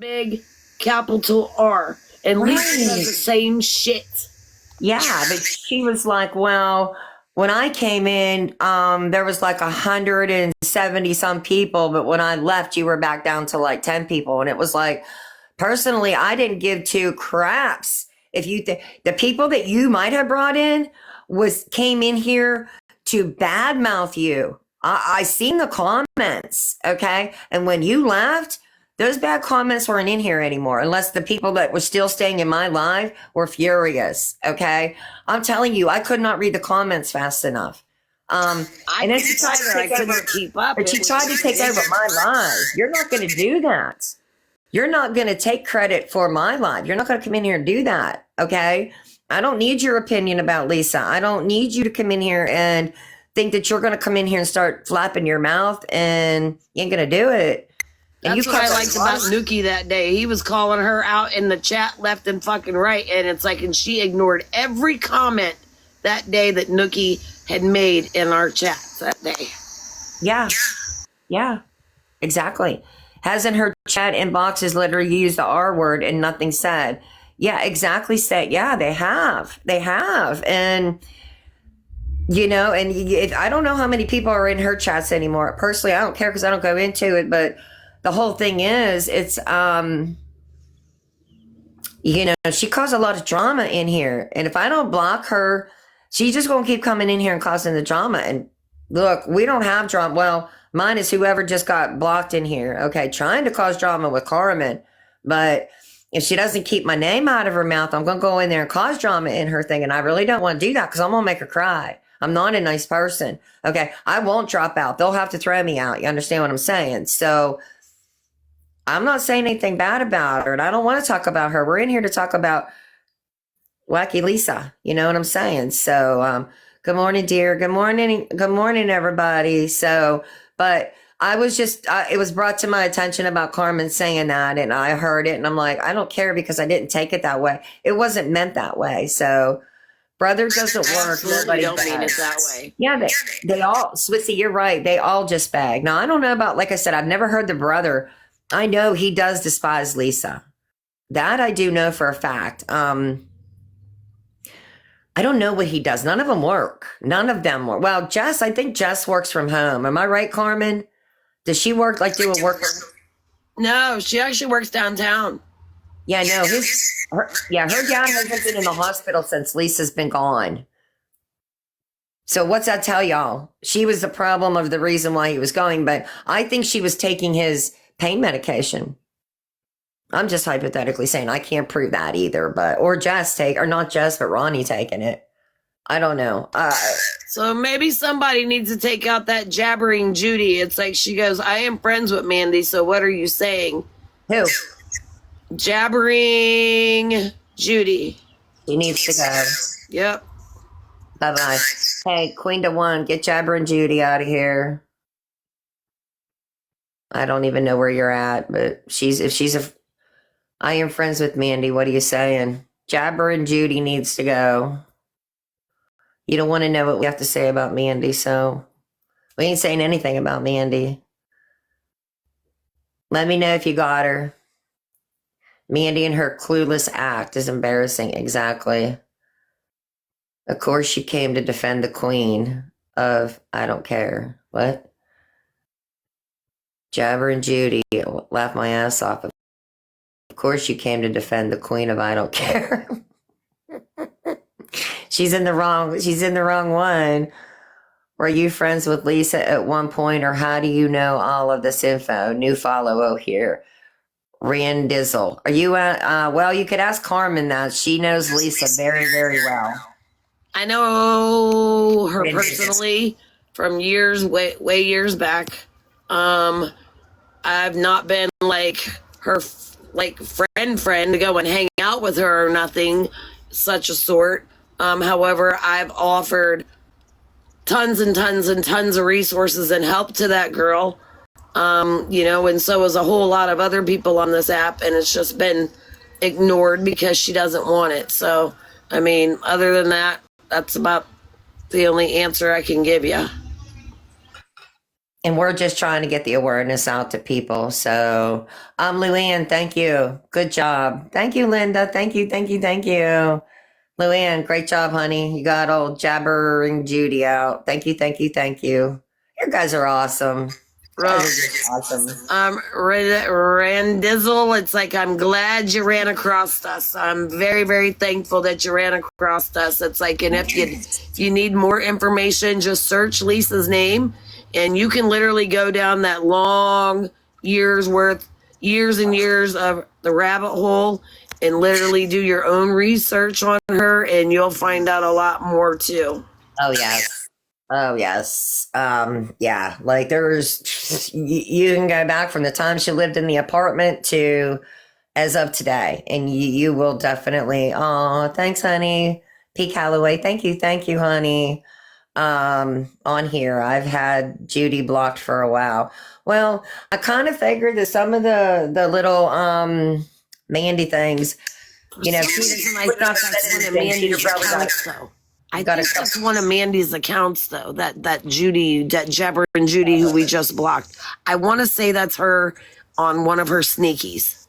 big capital R. And Lisa does the same shit. Yeah, but she was like, well, when I came in, there was like 170 some people, but when I left, you were back down to like 10 people. And it was like, personally, I didn't give two craps. If you the people that you might have brought in came in here to badmouth you. I seen the comments, okay? And when you left, those bad comments weren't in here anymore, unless the people that were still staying in my live were furious, okay? I'm telling you, I could not read the comments fast enough. And then she tried to take over, keep up. but she tried to take over my live. You're not going to do that. You're not going to take credit for my live. You're not going to come in here and do that, okay? I don't need your opinion about Lisa. I don't need you to come in here and think that you're going to come in here and start flapping your mouth, and you ain't going to do it. And That's what I liked about Nuki that day. He was calling her out in the chat left and fucking right. And it's like, and she ignored every comment that day that Nuki had made in our chat that day. Yeah. Yeah. Exactly. Hasn't her chat inboxes literally used the R word and nothing said? Yeah, exactly. Said, yeah, they have. They have. And, you know, and I don't know how many people are in her chats anymore. Personally, I don't care because I don't go into it, but the whole thing is, it's, you know, she caused a lot of drama in here. And if I don't block her, she's just going to keep coming in here and causing the drama. And look, we don't have drama. Well, mine is whoever just got blocked in here. Okay, trying to cause drama with Carmen. But if she doesn't keep my name out of her mouth, I'm going to go in there and cause drama in her thing. And I really don't want to do that because I'm going to make her cry. I'm not a nice person. Okay, I won't drop out. They'll have to throw me out. You understand what I'm saying? So I'm not saying anything bad about her, and I don't want to talk about her. We're in here to talk about Wacky Lisa. You know what I'm saying? So, good morning, dear. Good morning, everybody. So, but I was just, it was brought to my attention about Carmen saying that, and I heard it, and I'm like, I don't care because I didn't take it that way. It wasn't meant that way. So, brother doesn't work. Nobody don't mean it that way. Yeah, they all, Swissy, you're right. They all just bag. Now, I don't know about, like I said, I've never heard the brother. I know he does despise Lisa. That I do know for a fact. I don't know what he does. None of them work. None of them work. Well, Jess, I think Jess works from home. Am I right, Carmen? Does she work, like do a work? No, she actually works downtown. Yeah, no. Her dad hasn't been in the hospital since Lisa's been gone. So what's that tell y'all? She was the problem of the reason why he was going, but I think she was taking his pain medication. I'm just hypothetically saying, I can't prove that either, or Jess or not Jess, but Ronnie taking it. I don't know. So maybe somebody needs to take out that jabbering Judy. It's like she goes, I am friends with Mandy, so what are you saying? Who? Jabbering Judy. She needs to go. Yep. Bye-bye. Hey, Queen to One, get jabbering Judy out of here. I don't even know where you're at, but I am friends with Mandy. What are you saying? Jabber and Judy needs to go. You don't want to know what we have to say about Mandy, so we ain't saying anything about Mandy. Let me know if you got her. Mandy and her clueless act is embarrassing. Exactly. Of course, she came to defend the queen of I don't care. What? Jabber and Judy, laugh my ass off. Of course you came to defend the queen of I don't care. She's in the wrong one. Were you friends with Lisa at one point, or how do you know all of this info? New follow here. Randizzle. Are you well, you could ask Carmen that. She knows Lisa very, very well. I know her personally from way years back. I've not been like her friend to go and hang out with her or nothing such a sort. However, I've offered tons and tons and tons of resources and help to that girl. You know, and so has a whole lot of other people on this app, and it's just been ignored because she doesn't want it. So, I mean, other than that, that's about the only answer I can give you. And we're just trying to get the awareness out to people. So, Luann, thank you. Good job. Thank you, Linda. Thank you, thank you, thank you. Luann, great job, honey. You got old Jabbering Judy out. Thank you, thank you, thank you. You guys are awesome. You guys are just awesome. Randizzle, it's like, I'm glad you ran across us. I'm very, very thankful that you ran across us. It's like, and if you need more information, just search Lisa's name, and you can literally go down that long years and years of the rabbit hole and literally do your own research on her, and you'll find out a lot more too. Oh, yes. Oh, yes. Yeah, like there's, you can go back from the time she lived in the apartment to as of today, and you will definitely, oh, thanks, honey. P. Calloway, thank you, honey. On here, I've had Judy blocked for a while. Well, I kind of figured that some of the little, Mandy things, you know, she Reason I thought that's one of Mandy's accounts, though. I think that's one of Mandy's accounts, though. That Judy, that Jabber and Judy, who we just blocked. I want to say that's her on one of her sneakies.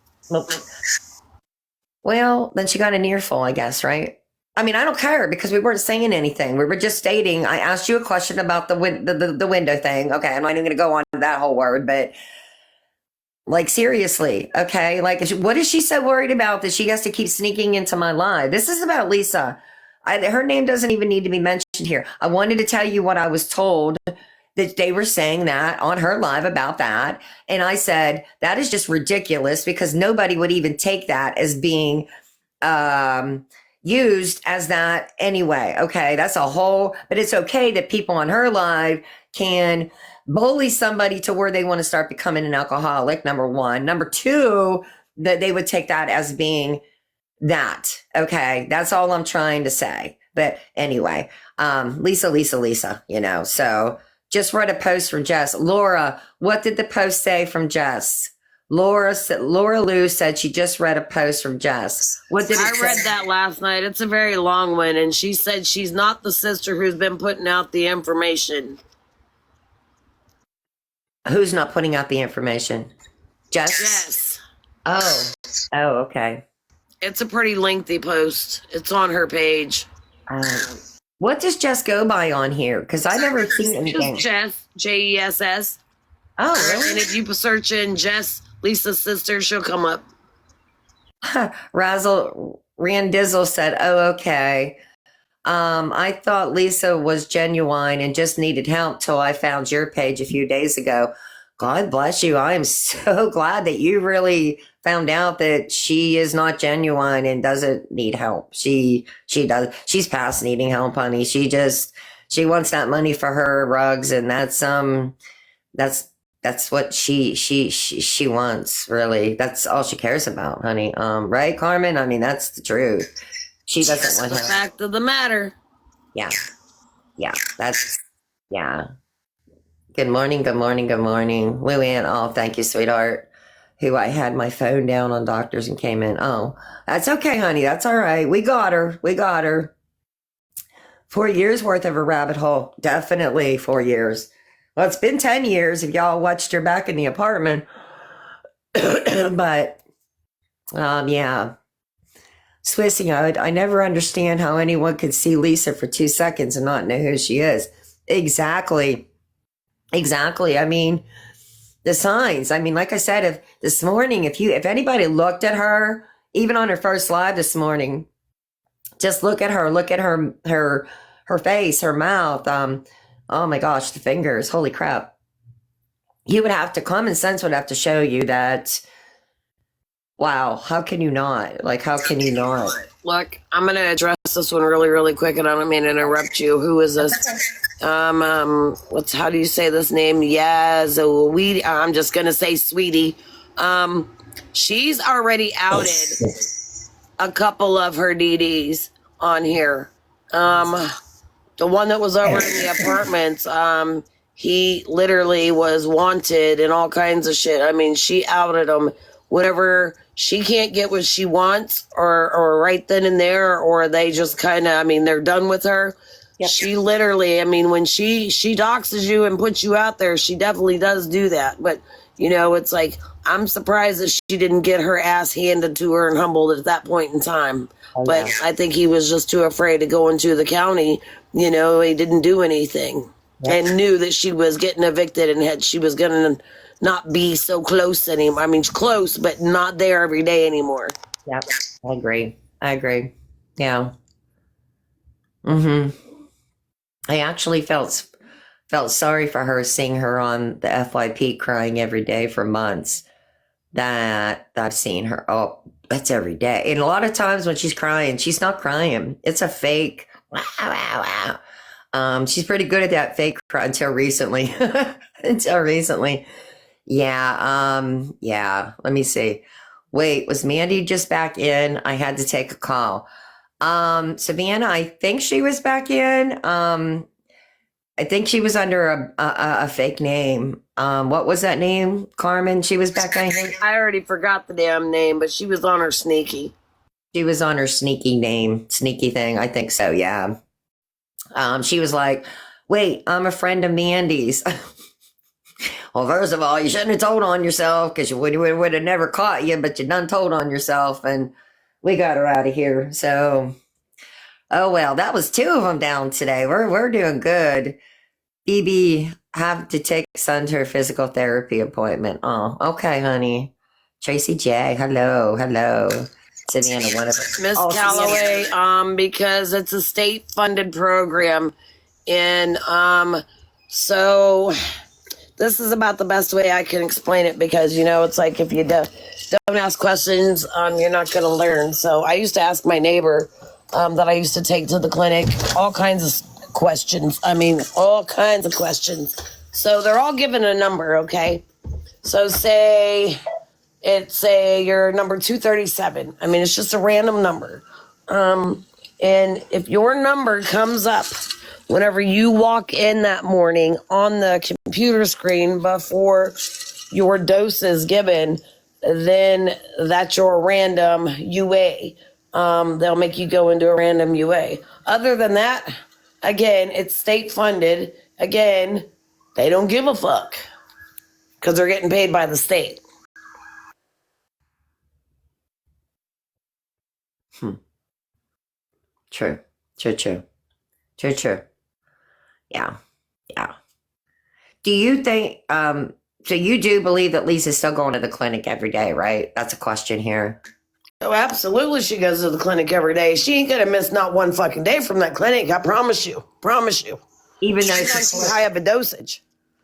Well, then she got an earful, I guess, right? I mean, I don't care because we weren't saying anything. We were just stating. I asked you a question about the window thing. Okay, I'm not even going to go on to that whole word, but like seriously, okay? Like, what is she so worried about that she has to keep sneaking into my live? This is about Lisa. Her name doesn't even need to be mentioned here. I wanted to tell you what I was told, that they were saying that on her live about that. And I said, that is just ridiculous because nobody would even take that as being used as that anyway. Okay, that's a whole, but it's okay that people on her live can bully somebody to where they want to start becoming an alcoholic, number one. Number two, that they would take that as being that. Okay, that's all I'm trying to say. But anyway, Lisa, you know, so just read a post from Jess. Laura, what did the post say from Jess? Laura Lou said she just read a post from Jess. What did it say? I read that last night. It's a very long one, and she said she's not the sister who's been putting out the information. Who's not putting out the information? Jess? Yes. Oh, okay. It's a pretty lengthy post. It's on her page. What does Jess go by on here? Because I've never seen anything. Just Jess, Jess. Oh, really? And if you search in Jess, Lisa's sister, she'll come up. Randizzle said, oh, okay. I thought Lisa was genuine and just needed help till I found your page a few days ago. God bless you. I am so glad that you really found out that she is not genuine and doesn't need help. She does. She's past needing help, honey. She wants that money for her rugs, and that's what she wants, really. That's all she cares about, honey. Right, Carmen? I mean, that's the truth. She doesn't want help. Fact of the matter. Yeah. Good morning. Luann, oh, thank you, sweetheart. Who I had my phone down on doctors and came in. Oh, that's okay, honey. That's all right. We got her. 4 years worth of a rabbit hole. Definitely 4 years. Well, it's been 10 years if y'all watched her back in the apartment. But, yeah. Swissy, I never understand how anyone could see Lisa for 2 seconds and not know who she is. Exactly. I mean, the signs. I mean, like I said, if this morning, if anybody looked at her, even on her first live this morning, just look at her face, her mouth. Oh my gosh, the fingers. Holy crap. Common sense would have to show you that. Wow, how can you not? Like, how can you not? Look, I'm going to address this one really, really quick, and I don't mean to interrupt you. Who is this? How do you say this name? I'm just going to say Sweetie. She's already outed a couple of her DDs on here. The one that was over in the apartments, he literally was wanted and all kinds of shit. I mean, she outed him. Whatever, she can't get what she wants or right then and there, or they just kind of, I mean, they're done with her. Yep. She literally, I mean, when she doxes you and puts you out there, she definitely does do that. But, it's like, I'm surprised that she didn't get her ass handed to her and humbled at that point in time. Oh, But yeah. I think he was just too afraid to go into the county. He didn't do anything. Yep. And knew that she was getting evicted and she was going to not be so close anymore. I mean, close, but not there every day anymore. Yep. I agree. Yeah. I actually felt sorry for her, seeing her on the FYP crying every day for months. That I've seen her. Oh, that's every day. And a lot of times when she's crying, she's not crying. It's a fake. Wow, wow, wow. She's pretty good at that fake cry until recently. Yeah. Let me see. Wait, was Mandy just back in? I had to take a call. Savannah, I think she was back in. I think she was under a fake name. What was that name, Carmen? She was back in. I already forgot the damn name, but she was on her sneaky. She was on her sneaky thing. I think so. Yeah. She was like, "Wait, I'm a friend of Mandy's." Well, first of all, you shouldn't have told on yourself, because we would have never caught you, but you done told on yourself, and we got her out of here. So, oh well, that was 2 of them down today. We're doing good. BB have to take son to her physical therapy appointment. Oh, okay, honey. Tracy J, hello. Savannah, one of them. Miss Calloway, because it's a state-funded program, and so this is about the best way I can explain it, because it's like, if you don't ask questions, you're not going to learn. So I used to ask my neighbor that I used to take to the clinic all kinds of questions. I mean, all kinds of questions. So they're all given a number, okay? So say you're number 237. I mean, it's just a random number. And if your number comes up whenever you walk in that morning on the computer screen before your dose is given, then that's your random UA. They'll make you go into a random UA. Other than that, again, it's state funded. Again, they don't give a fuck because they're getting paid by the state. True. Yeah. Do you think, so you do believe that Lisa's still going to the clinic every day, right? That's a question here. Oh, absolutely. She goes to the clinic every day. She ain't going to miss not one fucking day from that clinic. I promise you. Even though she's too high of a dosage.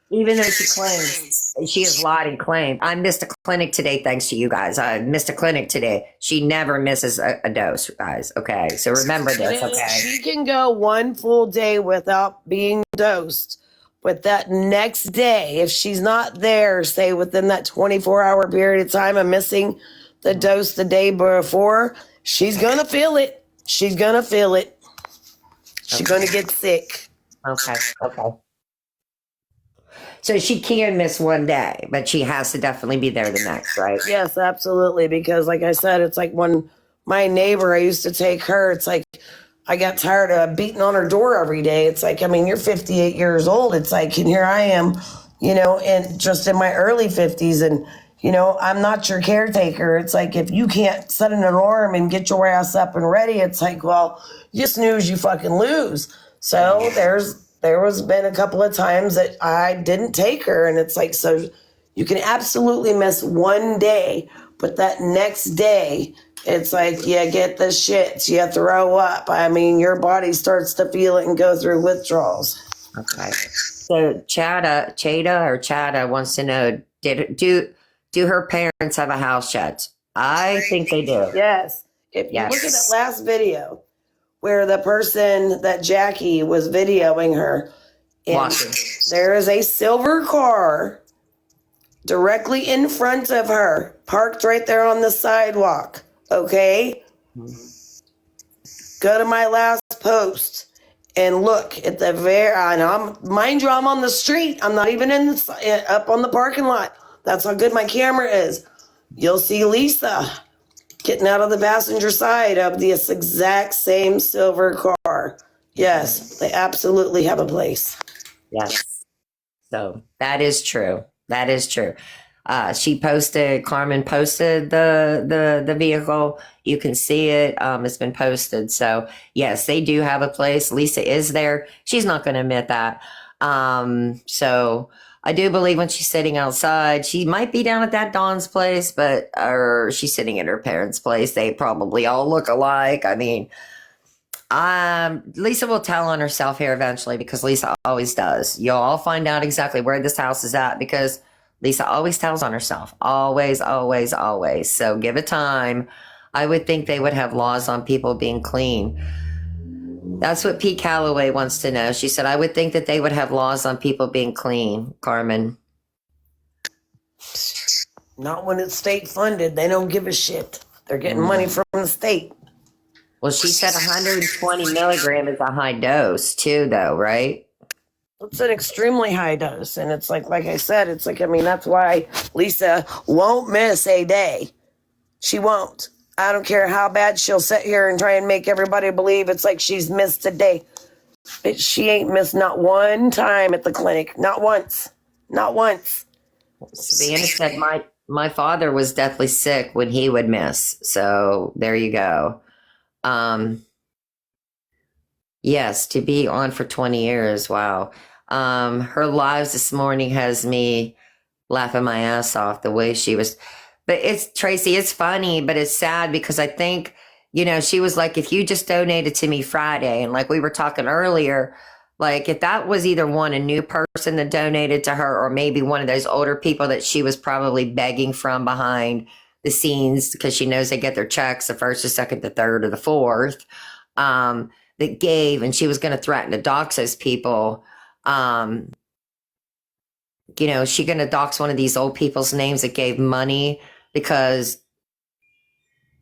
Even though she claims, she has lied and claimed, I missed a clinic today thanks to you guys. I missed a clinic today. She never misses a dose, guys. Okay, so remember this, okay? She can go one full day without being dosed. But that next day, if she's not there, say within that 24-hour period of time of missing the dose the day before, she's going to feel it. She's going to get sick. Okay. So she can miss one day, but she has to definitely be there the next, right? Yes, absolutely. Because like I said, it's like when my neighbor, I used to take her, it's like I got tired of beating on her door every day. It's like, I mean, you're 58 years old. It's like, and here I am, and just in my early 50s, and, I'm not your caretaker. It's like, if you can't set an alarm and get your ass up and ready, it's like, well, you snooze, you fucking lose. So there was been a couple of times that I didn't take her, and it's like, so you can absolutely miss one day, but that next day, it's like you get the shits, you throw up. I mean, your body starts to feel it and go through withdrawals. Okay. So Chada wants to know, do her parents have a house chat? I think they do. Yes. If you look at that last video where the person that Jackie was videoing her, and there is a silver car directly in front of her, parked right there on the sidewalk. Okay? Go to my last post and look at the mind you, I'm on the street. I'm not even up on the parking lot. That's how good my camera is. You'll see Lisa getting out of the passenger side of this exact same silver car. Yes, they absolutely have a place. Yes. So that is true. That is true. Carmen posted the vehicle. You can see it. It's been posted. So yes, they do have a place. Lisa is there. She's not going to admit that. So I do believe when she's sitting outside, she might be down at that Dawn's place, or she's sitting at her parents' place. They probably all look alike. I mean, Lisa will tell on herself here eventually because Lisa always does. You'll all find out exactly where this house is at because Lisa always tells on herself. Always, always, always. So give it time. I would think they would have laws on people being clean. That's what Pete Calloway wants to know. She said, I would think that they would have laws on people being clean, Carmen. Not when it's state funded. They don't give a shit. They're getting money from the state. Well, she said 120 milligram is a high dose too, though, right? It's an extremely high dose. And it's like I said, it's like, I mean, that's why Lisa won't miss a day. She won't. I don't care how bad she'll sit here and try and make everybody believe it's like she's missed a day. She ain't missed not one time at the clinic. Not once. Not once. Savannah said my father was deathly sick when he would miss. So there you go. Yes, to be on for 20 years. Wow. Her lives this morning has me laughing my ass off the way she was. But it's Tracy, it's funny, but it's sad because I think, she was like, if you just donated to me Friday, and like we were talking earlier, like if that was either a new person that donated to her or maybe one of those older people that she was probably begging from behind the scenes because she knows they get their checks the first, the second, the third, or the fourth, that gave, and she was going to threaten to dox those people. She going to dox one of these old people's names that gave money because,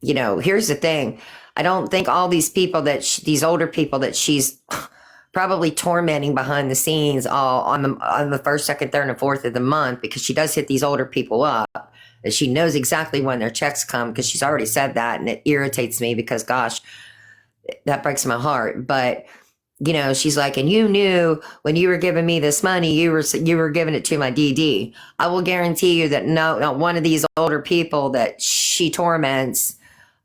here's the thing. I don't think all these people these older people that she's probably tormenting behind the scenes all on the first, second, third, and fourth of the month, because she does hit these older people up, that she knows exactly when their checks come because she's already said that, and it irritates me because, gosh, that breaks my heart. But she's like, and you knew when you were giving me this money, you were giving it to my DD. I will guarantee you that not one of these older people that she torments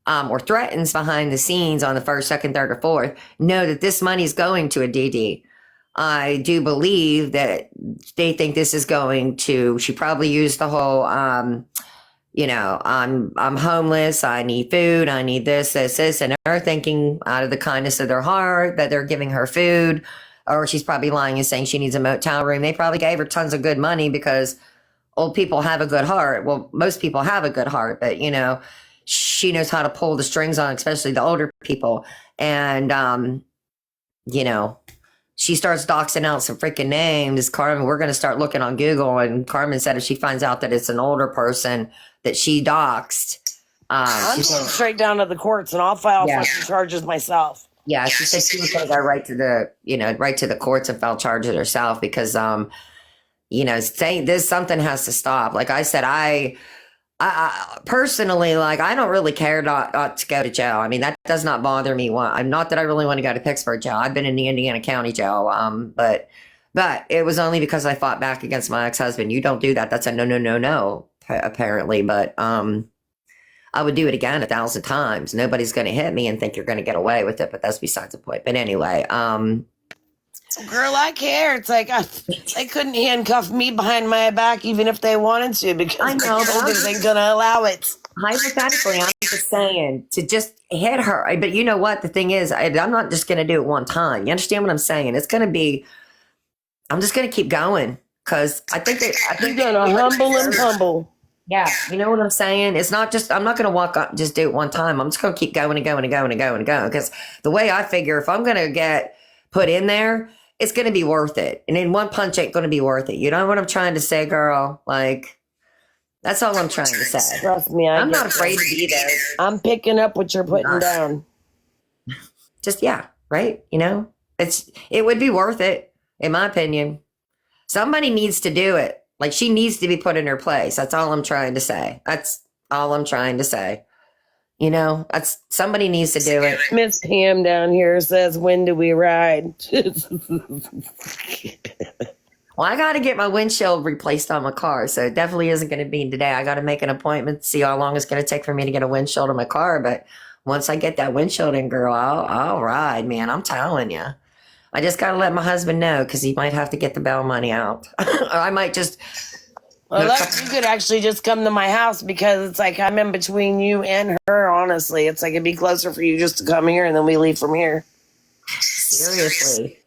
or threatens behind the scenes on the first, second, third, or fourth know that this money is going to a DD. I do believe that they think this is going to. She probably used the whole. I'm homeless. I need food. I need this, and they're thinking out of the kindness of their heart that they're giving her food, or she's probably lying and saying she needs a motel room. They probably gave her tons of good money because old people have a good heart. Well, most people have a good heart, but she knows how to pull the strings on, especially the older people. And, she starts doxing out some freaking names. Carmen, we're going to start looking on Google. And Carmen said if she finds out that it's an older person that she doxed, I'm going straight down to the courts and I'll file fucking charges myself. Yeah, she said she was going to go right to the courts and file charges herself because, saying this, something has to stop. Like I said, I personally, like, I don't really care not to go to jail. I mean, that does not bother me. I'm not that I really want to go to Pittsburgh jail. I've been in the Indiana County jail. But it was only because I fought back against my ex-husband. You don't do that. That's a no, apparently. But, I would do it again 1,000 times. Nobody's going to hit me and think you're going to get away with it. But that's besides the point. But anyway, girl, I care. It's like they couldn't handcuff me behind my back even if they wanted to because I know they ain't gonna allow it. Hypothetically, I'm just saying to just hit her. But you know what? The thing is, I'm not just gonna do it one time. You understand what I'm saying? It's gonna be. I'm just gonna keep going because I think you're gonna humble and humble. Yeah, you know what I'm saying? It's not just, I'm not going to walk up, just do it one time. I'm just going to keep going and going and going and going and going. Because the way I figure, if I'm going to get put in there, it's going to be worth it. And then one punch ain't going to be worth it. You know what I'm trying to say, girl? Like, that's all I'm trying to say. Trust me, I'm not afraid to be there. I'm picking up what you're putting down. Just, yeah, right? It would be worth it, in my opinion. Somebody needs to do it. Like, she needs to be put in her place. That's all I'm trying to say. That's all I'm trying to say. You know, somebody needs to do it. Miss Pam down here says, when do we ride? Well, I got to get my windshield replaced on my car, so it definitely isn't going to be today. I got to make an appointment to see how long it's going to take for me to get a windshield on my car. But once I get that windshield in, girl, I'll ride, man. I'm telling you. I just got to let my husband know because he might have to get the bail money out. Or I might just. Well, you could actually just come to my house because it's like I'm in between you and her, honestly. It's like it'd be closer for you just to come here and then we leave from here. Seriously.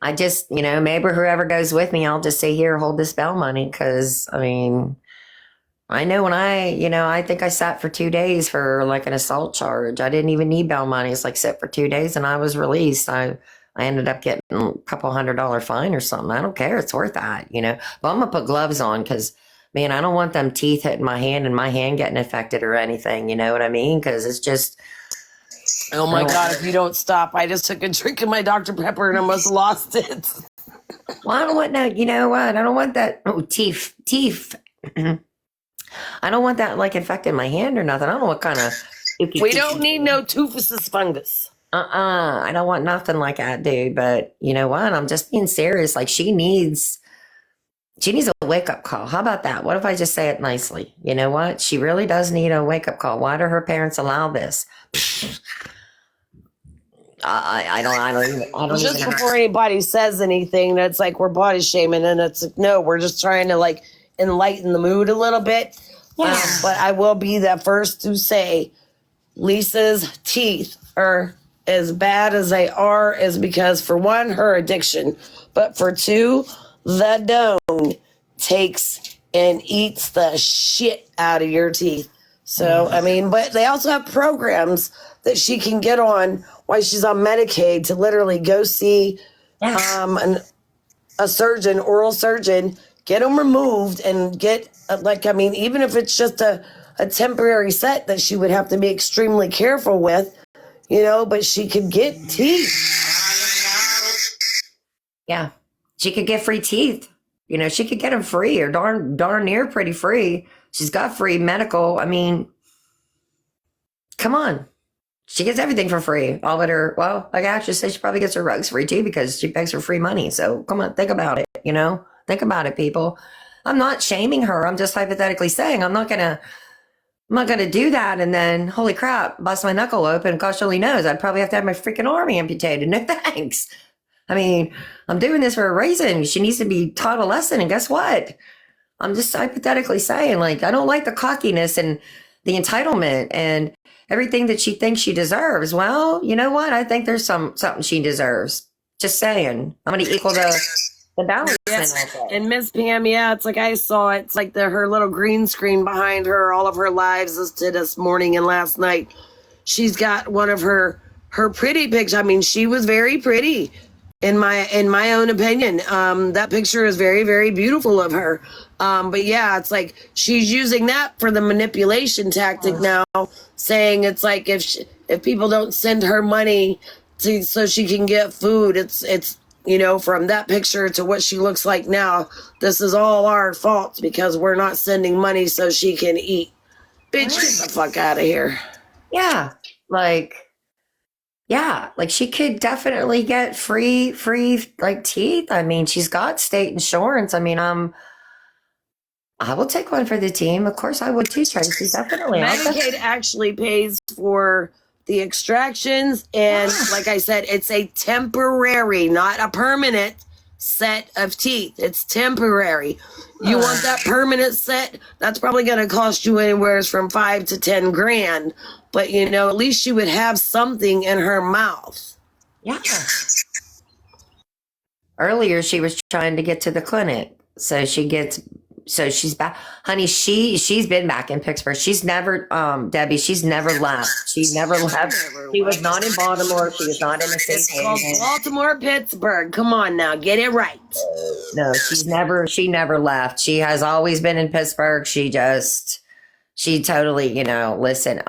I just, maybe whoever goes with me, I'll just say, here, hold this bail money. Because, I mean, I know when I think I sat for 2 days for like an assault charge. I didn't even need bail money. It's like sit for 2 days and I was released. I ended up getting a couple $100 fine or something. I don't care. It's worth that, But I'm going to put gloves on because, man, I don't want them teeth hitting my hand and my hand getting infected or anything. You know what I mean? Because it's just... Oh my God, if you don't stop, I just took a drink of my Dr. Pepper and almost lost it. Well, I don't want that, you know what? I don't want that, teeth. I don't want that, like, infecting my hand or nothing. I don't know what kind of... We don't need no toofuses fungus. I don't want nothing like that, dude. But you know what? I'm just being serious. Like, she needs a wake-up call. How about that? What if I just say it nicely? You know what? She really does need a wake-up call. Why do her parents allow this? I don't just even before anybody says anything, that's like we're body shaming, and it's like, no, we're just trying to like enlighten the mood a little bit. Yeah. But I will be the first to say Lisa's teeth are as bad as they are is because, for one, her addiction, but for two, the dome takes and eats the shit out of your teeth. So, I mean, but they also have programs that she can get on while she's on Medicaid to literally go see a surgeon, oral surgeon, get them removed and get, even if it's just a temporary set that she would have to be extremely careful with, but she could get teeth. Yeah. She could get free teeth. She could get them free or darn near pretty free. She's got free medical. I mean, come on. She gets everything for free. All but her, well, like I actually say, she probably gets her rugs free too because she begs for free money. So come on, think about it, Think about it, people. I'm not shaming her. I'm just hypothetically saying I'm not gonna do that and then, holy crap, bust my knuckle open. Gosh only knows, I'd probably have to have my freaking arm amputated. No thanks. I mean, I'm doing this for a reason. She needs to be taught a lesson. And guess what? I'm just hypothetically saying, like, I don't like the cockiness and the entitlement and everything that she thinks she deserves. Well, you know what? I think there's something she deserves. Just saying. I'm going to equal the balance. Yes. And Miss Pam, it's like I saw it. It's like her little green screen behind her all of her lives this morning and last night. She's got one of her pretty pictures. I mean, she was very pretty. In my own opinion, that picture is very, very beautiful of her. But yeah, it's like she's using that for the manipulation tactic now, saying it's like if people don't send her money so she can get food, it's from that picture to what she looks like now, this is all our fault because we're not sending money so she can eat. Bitch, get the fuck out of here. Yeah, like she could definitely get free like teeth. I mean, she's got state insurance. I mean, I will take one for the team. Of course I would too, Tracy. Definitely. Medicaid actually pays for the extractions, and like I said, it's a temporary, not a permanent set of teeth. It's temporary. You want that permanent set? That's probably going to cost you anywhere from $5,000 to $10,000. But at least she would have something in her mouth. Yeah. Earlier, she was trying to get to the clinic, so she's back, honey. She's been back in Pittsburgh. She's never, Debbie. She's never left. She never left. She was not in Baltimore. She was not in the state. It's called Baltimore, Pittsburgh. Come on now, get it right. No, she never left. She has always been in Pittsburgh. She totally, listen.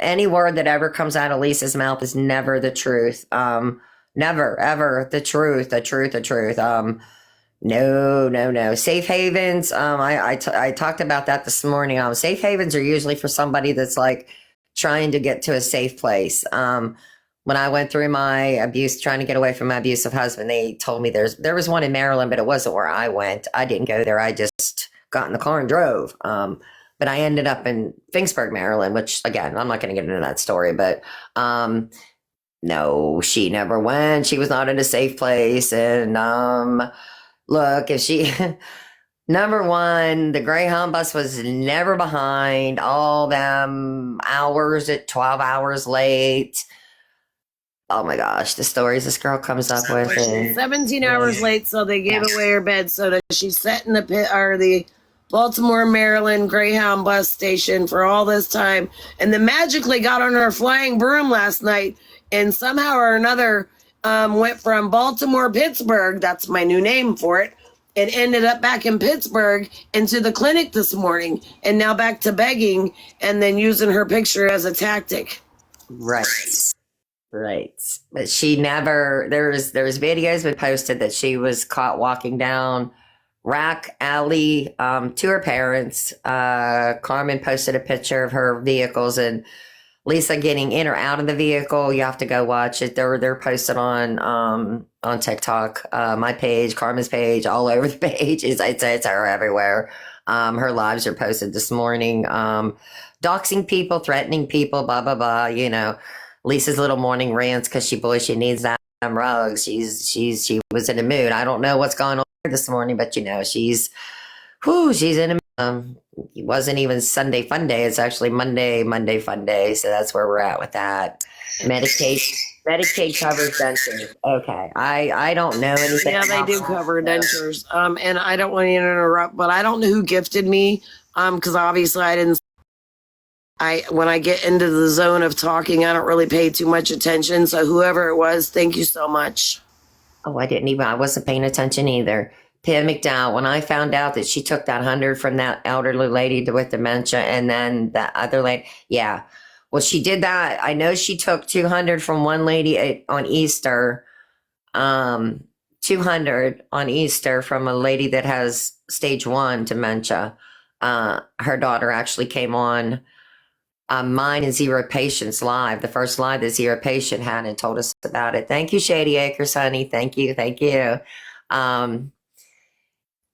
Any word that ever comes out of Lisa's mouth is never the truth. Never, ever the truth. No. Safe havens. I talked about that this morning. Safe havens are usually for somebody that's like trying to get to a safe place. When I went through my abuse, trying to get away from my abusive husband, they told me there was one in Maryland, but it wasn't where I went. I didn't go there. I just got in the car and drove. But I ended up in Finksburg, Maryland, which again, I'm not going to get into that story, but no, she never went. She was not in a safe place. And look, if she, number one, the Greyhound bus was never behind all them hours at 12 hours late. Oh my gosh, the stories this girl comes up with. 17 hours late, so they gave away her bed so that she sat in the Baltimore, Maryland Greyhound bus station for all this time, and then magically got on her flying broom last night, and somehow or another went from Baltimore, Pittsburgh, that's my new name for it, and ended up back in Pittsburgh into the clinic this morning, and now back to begging, and then using her picture as a tactic. Right. Right. But she never, there's videos been posted that she was caught walking down Rack Alley to her parents. Carmen posted a picture of her vehicles and Lisa getting in or out of the vehicle. You have to go watch it. They're posted on TikTok, my page, Carmen's page, all over the page. It's her everywhere. Her lives are posted this morning. Doxing people, threatening people, blah, blah, blah, you know. Lisa's little morning rants because she needs that rugs. She was in a mood. I don't know what's going on this morning, but you know, she's in a it wasn't even Sunday fun day. It's actually Monday fun day. So that's where we're at with that. Medicaid covers dentures. Okay. I don't know anything. Yeah, they do cover dentures. And I don't want to interrupt, but I don't know who gifted me. Because obviously when I get into the zone of talking, I don't really pay too much attention. So whoever it was, thank you so much. Oh, I wasn't paying attention either. Pam McDowell, when I found out that she took that 100 from that elderly lady with dementia and then that other lady, yeah. Well, she did that. I know she took 200 from one lady on Easter, 200 on Easter from a lady that has stage 1 dementia. Her daughter actually came on Mine and Zero Patience live, the first live that Zero Patient had, and told us about it. Thank you, Shady Acres, honey. Thank you.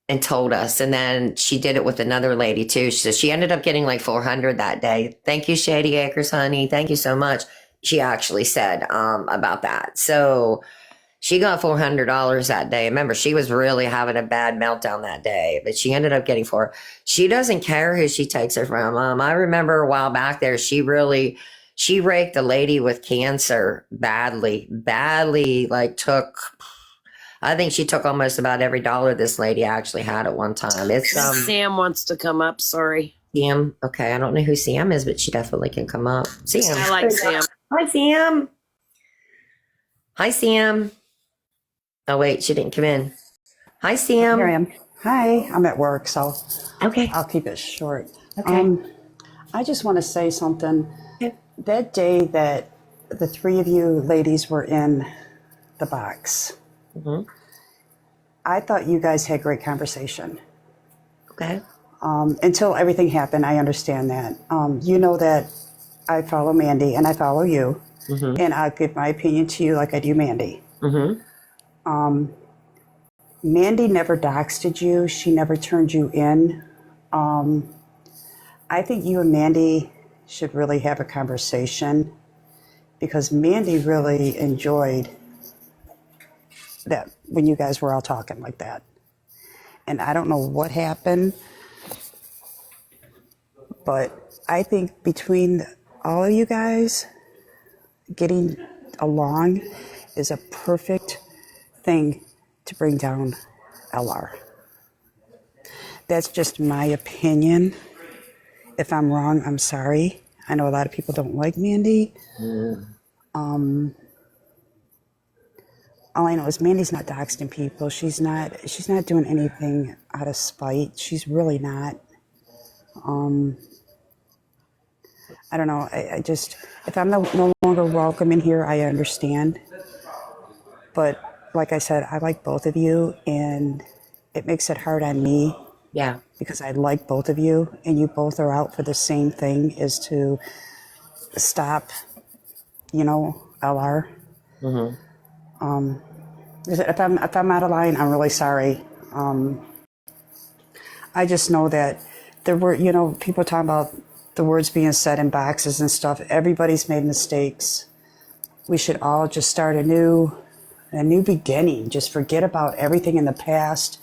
And told us. And then she did it with another lady too. So she ended up getting like 400 that day. Thank you, Shady Acres, honey. Thank you so much. She actually said about that. So she got $400 that day. Remember, she was really having a bad meltdown that day, but she ended up getting $400. She doesn't care who she takes it from. I remember a while back there, she raked a lady with cancer badly, like I think she took almost about every dollar this lady actually had at one time. It's Sam wants to come up. Sorry. Sam. Okay. I don't know who Sam is, but she definitely can come up. Sam. I like Sam. Hi, Sam. Hi, Sam. Oh, wait, she didn't come in. Hi, Sam. Here I am. Hi, I'm at work, so okay. I'll keep it short. Okay. I just want to say something. Okay. That day that the three of you ladies were in the box, I thought you guys had great conversation. Okay. Until everything happened, I understand that. You know that I follow Mandy and I follow you, and I'll give my opinion to you like I do Mandy. Mandy never doxed you. She never turned you in. I think you and Mandy should really have a conversation because Mandy really enjoyed that when you guys were all talking like that. And I don't know what happened, but I think between all of you guys, getting along is a perfect thing to bring down LR. That's just my opinion. If I'm wrong, I'm sorry. I know a lot of people don't like Mandy. All I know is Mandy's not doxing people. She's not doing anything out of spite. She's really not. I don't know. I just, if I'm no longer welcome in here, I understand. But like I said, I like both of you, and it makes it hard on me. Yeah. Because I like both of you, and you both are out for the same thing, is to stop, LR. If I'm out of line, I'm really sorry. I just know that there were, people talking about the words being said in boxes and stuff. Everybody's made mistakes. We should all just start a new beginning. Just forget about everything in the past.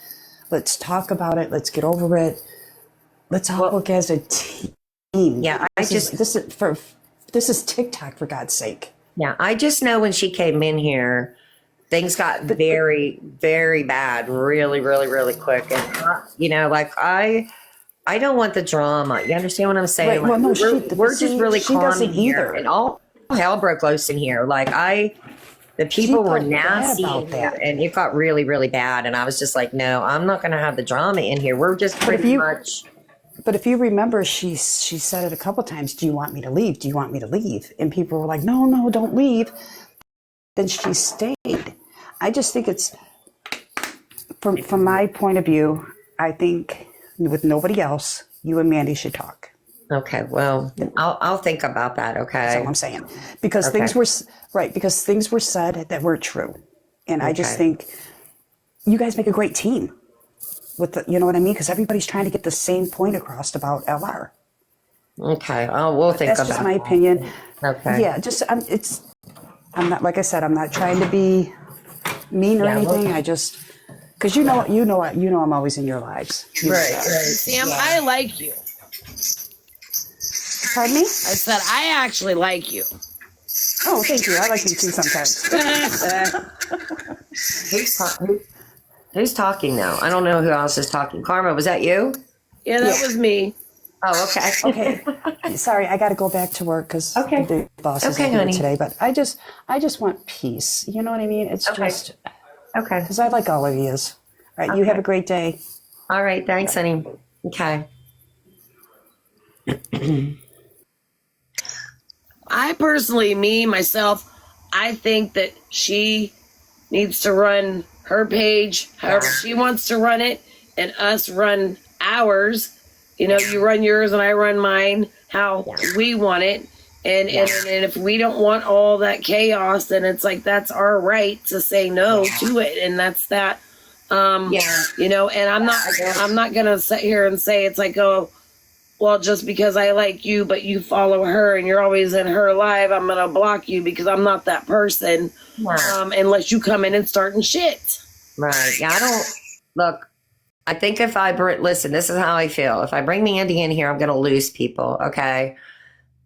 Let's talk about it. Let's get over it. Let's all work as a team. Yeah, this is TikTok, for God's sake. Yeah, I just know when she came in here, things got very, very bad, really, really, really quick. And I don't want the drama. You understand what I'm saying? Right. Well, no, we're just really she calm doesn't in here, either. and all hell broke loose in here. The people were nasty about that. and it got really, really bad. And I was just like, no, I'm not going to have the drama in here. We're just pretty much. But if you remember, she said it a couple times. Do you want me to leave? Do you want me to leave? And people were like, no, don't leave. Then she stayed. I just think it's, from my point of view, I think with nobody else, you and Mandy should talk. Okay, well, I'll think about that. Okay, that's all I'm saying, because things were said that weren't true, and I just think you guys make a great team. With you know what I mean? Because everybody's trying to get the same point across about LR. Okay, we'll think about that. That's just my opinion. Okay. Yeah, I'm not, like I said, I'm not trying to be mean or anything. I just, because you know I'm always in your lives. Right. Sam, I like you. Pardon me? I said I actually like you. Oh, thank you. I like you too sometimes. Who's talking now? I don't know who else is talking. Carmen, was that you? Yeah, that was me. Oh, okay. Okay. Sorry, I got to go back to work because the boss is here today. But I just want peace. You know what I mean? It's just because I like all of you. All right, you have a great day. All right, thanks, honey. Okay. I personally, myself, I think that she needs to run her page however she wants to run it, and us run ours. You run yours and I run mine how we want it. And if we don't want all that chaos, then it's like that's our right to say no to it, and that's that. And I'm not gonna sit here and say it's like, oh, well, just because I like you, but you follow her and you're always in her live, I'm going to block you, because I'm not that person. Unless you come in and starting shit. Right. Yeah, look, I think if listen, this is how I feel. If I bring Mandy in here, I'm going to lose people. Okay.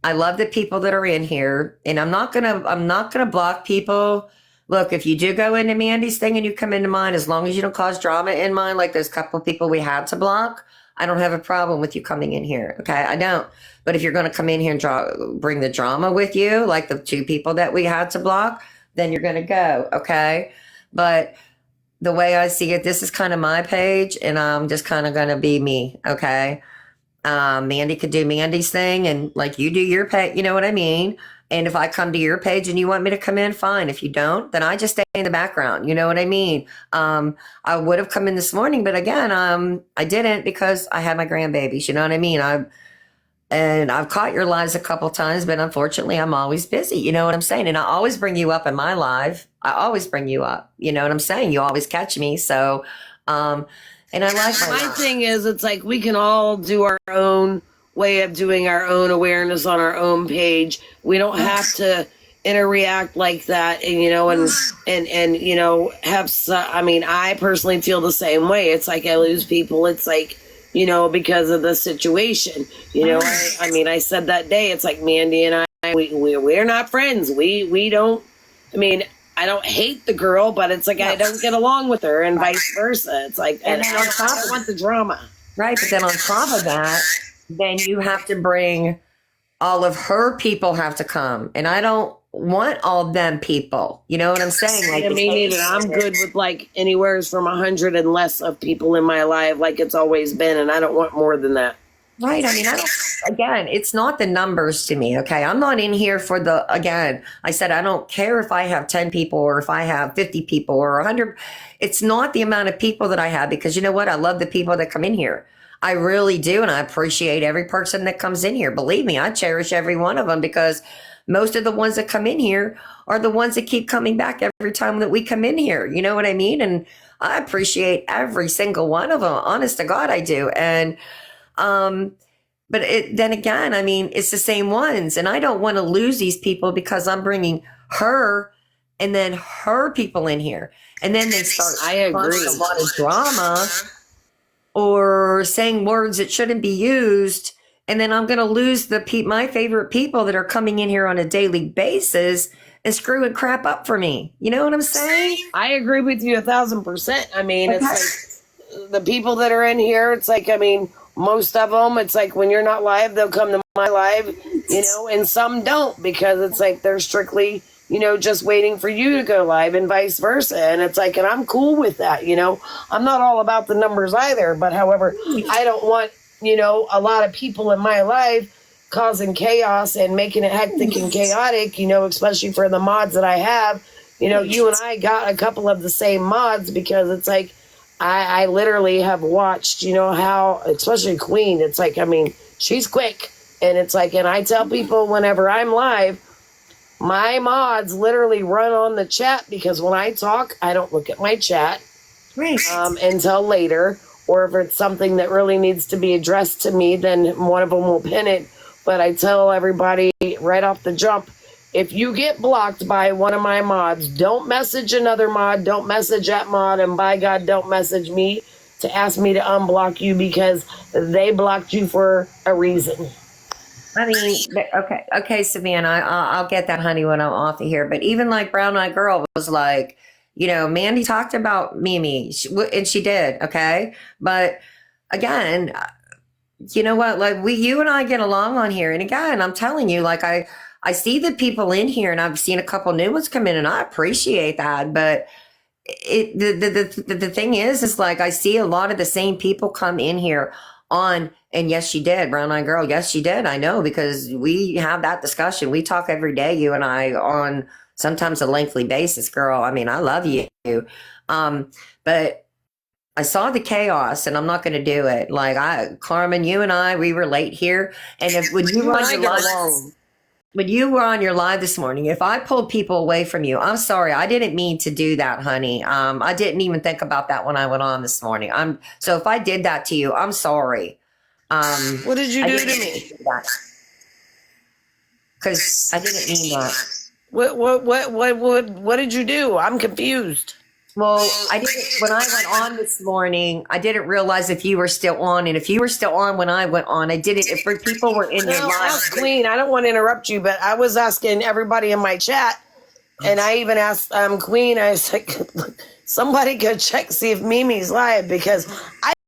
I love the people that are in here, and I'm not going to block people. Look, if you do go into Mandy's thing and you come into mine, as long as you don't cause drama in mine, like those couple of people we had to block, I don't have a problem with you coming in here. Okay. I don't. But if you're going to come in here and bring the drama with you, like the two people that we had to block, then you're going to go. Okay. But the way I see it, this is kind of my page, and I'm just kind of going to be me. Okay. Mandy could do Mandy's thing, and like you do your page, you know what I mean? And if I come to your page and you want me to come in, fine. If you don't, then I just stay in the background. You know what I mean? I would have come in this morning, but again, I didn't, because I had my grandbabies. You know what I mean? I've caught your lives a couple times, but unfortunately, I'm always busy. You know what I'm saying? And I always bring you up in my live. I always bring you up. You know what I'm saying? You always catch me. So, and I like my thing is, it's like we can all do our own way of doing our own awareness on our own page. We don't have to interact like that, and I personally feel the same way. It's like I lose people. It's like, because of the situation. I said that day, it's like Mandy and I, we're not friends. We don't. I don't hate the girl, but it's like I don't get along with her, and vice versa. It's like, and I don't want the drama. Right, but then on top of that, then you have to bring all of her people have to come. And I don't want all them people. You know what I'm saying? Like, me neither. I'm good with like anywhere from 100 and less of people in my life, like it's always been. And I don't want more than that. Right. Again, it's not the numbers to me. Okay. I'm not in here for I said, I don't care if I have 10 people or if I have 50 people or 100. It's not the amount of people that I have, because you know what? I love the people that come in here. I really do. And I appreciate every person that comes in here. Believe me, I cherish every one of them because most of the ones that come in here are the ones that keep coming back every time that we come in here. You know what I mean? And I appreciate every single one of them. Honest to God, I do. And, but then again, I mean, it's the same ones. And I don't want to lose these people because I'm bringing her and then her people in here. And then they start I agree. causing a lot of drama or saying words that shouldn't be used. And then I'm going to lose my favorite people that are coming in here on a daily basis and screwing crap up for me. You know what I'm saying? I agree with you 1,000%. I mean, it's like the people that are in here, it's like, I mean, most of them, it's like when you're not live, they'll come to my live, you know, and some don't because it's like they're strictly, you know, just waiting for you to go live and vice versa. And it's like, and I'm cool with that, you know. I'm not all about the numbers either, but however, I don't want, you know, a lot of people in my life causing chaos and making it hectic and chaotic, you know, especially for the mods that I have. You know, you and I got a couple of the same mods because it's like, I literally have watched, you know, how, especially Queen, it's like, I mean, she's quick. And it's like, and I tell people whenever I'm live, my mods literally run on the chat because when I talk, I don't look at my chat until later. Or if it's something that really needs to be addressed to me, then one of them will pin it. But I tell everybody right off the jump, if you get blocked by one of my mods, don't message another mod, don't message that mod, and by God, don't message me to ask me to unblock you because they blocked you for a reason. I mean, okay, Savannah, I'll get that, honey, when I'm off of here. But even like Brown Eyed Girl was like, you know, Mandy talked about Mimi, and she did, okay? But again, you know what? Like you and I get along on here. And again, I'm telling you, like I see the people in here and I've seen a couple new ones come in and I appreciate that. But the thing is like, I see a lot of the same people come in here on, and yes, she did, Brown Eyed Girl. Yes, she did. I know because we have that discussion. We talk every day, you and I, on sometimes a lengthy basis, girl. I mean, I love you. But I saw the chaos and I'm not going to do it. Like Carmen, you and I, we were late here. And when you were on your live this morning, if I pulled people away from you, I'm sorry. I didn't mean to do that, honey. I didn't even think about that when I went on this morning. So if I did that to you, I'm sorry. What did you do to me? Because I didn't mean that. What did you do? I'm confused. Well, I didn't, when I went on this morning, I didn't realize if you were still on. And if you were still on when I went on, I didn't, if people were in your live. Queen, I don't want to interrupt you, but I was asking everybody in my chat, and I even asked Queen, I was like, somebody go check, see if Mimi's live, because I